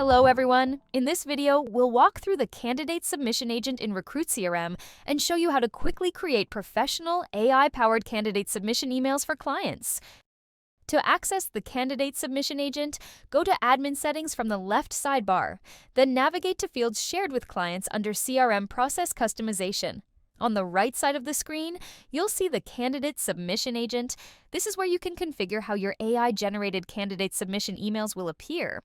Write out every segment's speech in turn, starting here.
Hello everyone! In this video, we'll walk through the Candidate Submission Agent in Recruit CRM and show you how to quickly create professional, AI-powered candidate submission emails for clients. To access the Candidate Submission Agent, go to Admin Settings from the left sidebar, then navigate to fields shared with clients under CRM Process Customization. On the right side of the screen, you'll see the Candidate Submission Agent. This is where you can configure how your AI-generated candidate submission emails will appear.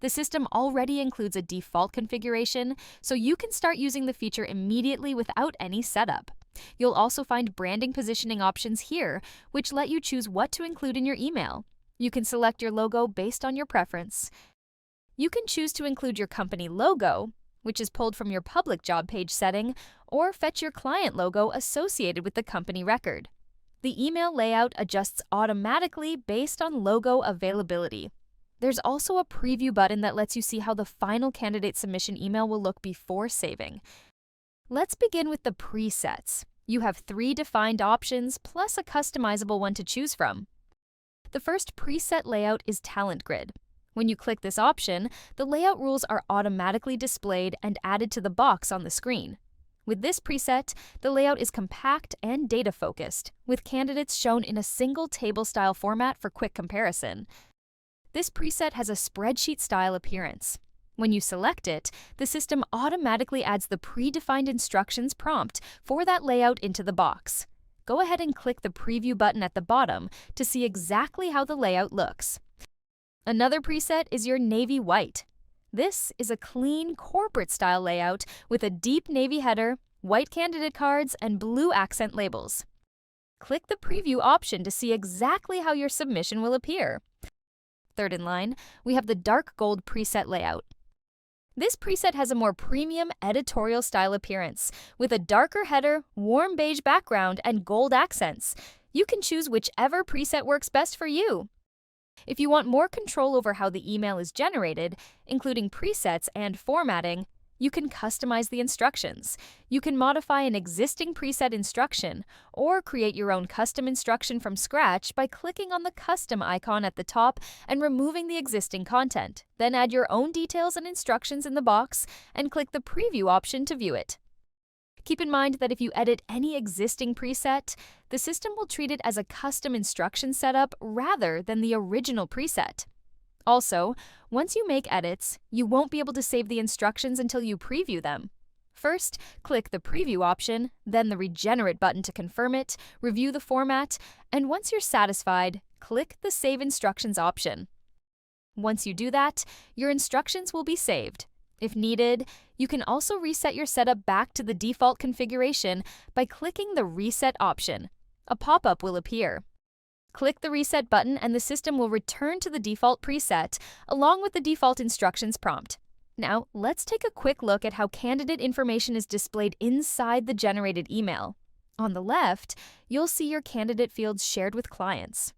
The system already includes a default configuration, so you can start using the feature immediately without any setup. You'll also find branding positioning options here, which let you choose what to include in your email. You can select your logo based on your preference. You can choose to include your company logo, which is pulled from your public job page setting, or fetch your client logo associated with the company record. The email layout adjusts automatically based on logo availability. There's also a preview button that lets you see how the final candidate submission email will look before saving. Let's begin with the presets. You have 3 defined options plus a customizable one to choose from. The first preset layout is Talent Grid. When you click this option, the layout rules are automatically displayed and added to the box on the screen. With this preset, the layout is compact and data-focused, with candidates shown in a single table-style format for quick comparison. This preset has a spreadsheet-style appearance. When you select it, the system automatically adds the predefined instructions prompt for that layout into the box. Go ahead and click the preview button at the bottom to see exactly how the layout looks. Another preset is your navy white. This is a clean, corporate-style layout with a deep navy header, white candidate cards, and blue accent labels. Click the preview option to see exactly how your submission will appear. Third in line, we have the dark gold preset layout. This preset has a more premium editorial style appearance, with a darker header, warm beige background, and gold accents. You can choose whichever preset works best for you. If you want more control over how the email is generated, including presets and formatting, you can customize the instructions. You can modify an existing preset instruction or create your own custom instruction from scratch by clicking on the custom icon at the top and removing the existing content. Then add your own details and instructions in the box and click the preview option to view it. Keep in mind that if you edit any existing preset, the system will treat it as a custom instruction setup rather than the original preset. Also, once you make edits, you won't be able to save the instructions until you preview them. First, click the preview option, then the regenerate button to confirm it, review the format, and once you're satisfied, click the Save Instructions option. Once you do that, your instructions will be saved. If needed, you can also reset your setup back to the default configuration by clicking the Reset option. A pop-up will appear. Click the Reset button and the system will return to the default preset, along with the default instructions prompt. Now, let's take a quick look at how candidate information is displayed inside the generated email. On the left, you'll see your candidate fields shared with clients.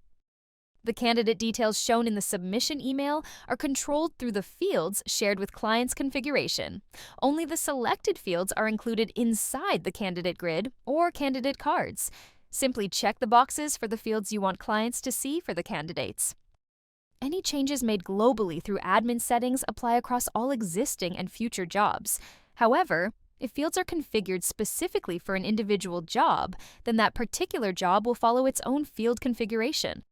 The candidate details shown in the submission email are controlled through the fields shared with clients configuration. Only the selected fields are included inside the candidate grid or candidate cards. Simply check the boxes for the fields you want clients to see for the candidates. Any changes made globally through admin settings apply across all existing and future jobs. However, if fields are configured specifically for an individual job, then that particular job will follow its own field configuration.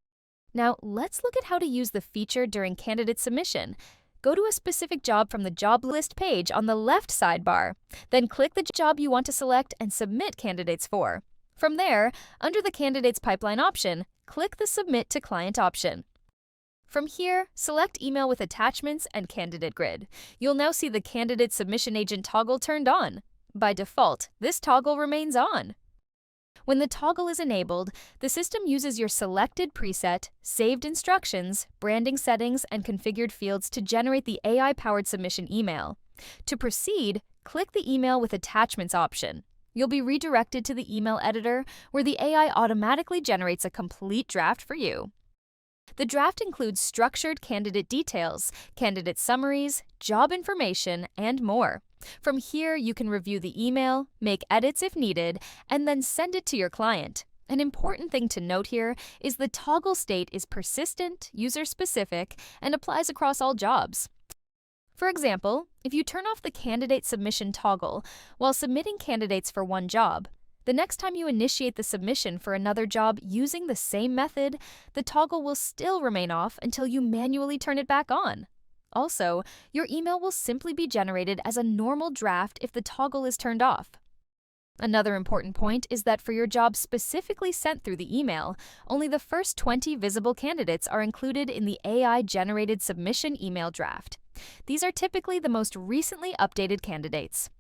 Now, let's look at how to use the feature during candidate submission. Go to a specific job from the job list page on the left sidebar. Then click the job you want to select and submit candidates for. From there, under the Candidates Pipeline option, click the Submit to Client option. From here, select Email with Attachments and Candidate Grid. You'll now see the Candidate Submission Agent toggle turned on. By default, this toggle remains on. When the toggle is enabled, the system uses your selected preset, saved instructions, branding settings, and configured fields to generate the AI-powered submission email. To proceed, click the Email with Attachments option. You'll be redirected to the email editor, where the AI automatically generates a complete draft for you. The draft includes structured candidate details, candidate summaries, job information, and more. From here, you can review the email, make edits if needed, and then send it to your client. An important thing to note here is the toggle state is persistent, user-specific, and applies across all jobs. For example, if you turn off the candidate submission toggle while submitting candidates for one job, the next time you initiate the submission for another job using the same method, the toggle will still remain off until you manually turn it back on. Also, your email will simply be generated as a normal draft if the toggle is turned off. Another important point is that for your job specifically sent through the email, only the first 20 visible candidates are included in the AI-generated submission email draft. These are typically the most recently updated candidates.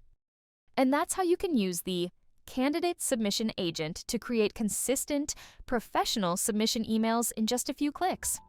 And that's how you can use the Candidate Submission Agent to create consistent, professional submission emails in just a few clicks.